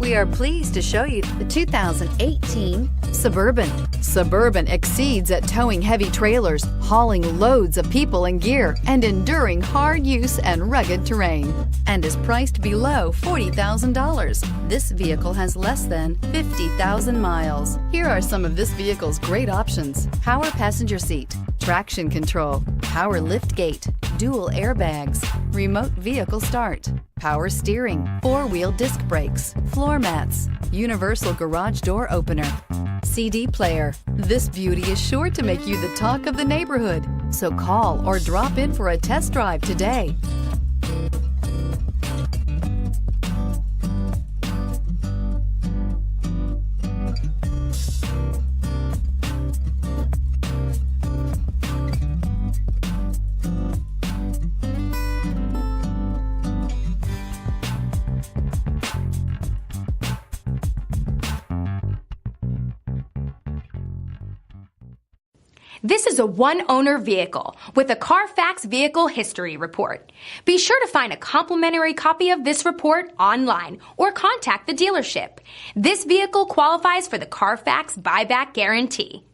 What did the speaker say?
We are pleased to show you the 2018 Suburban. Suburban exceeds at towing heavy trailers, hauling loads of people and gear, and enduring hard use and rugged terrain, and is priced below $40,000. This vehicle has less than 50,000 miles. Here are some of this vehicle's great options: power passenger seat, traction control, power liftgate, dual airbags, remote vehicle start, power steering, four-wheel disc brakes, floor mats, universal garage door opener, CD player. This beauty is sure to make you the talk of the neighborhood. So call or drop in for a test drive today. This is a one-owner vehicle with a CARFAX Vehicle History Report. Be sure to find a complimentary copy of this report online or contact the dealership. This vehicle qualifies for the CARFAX Buyback Guarantee.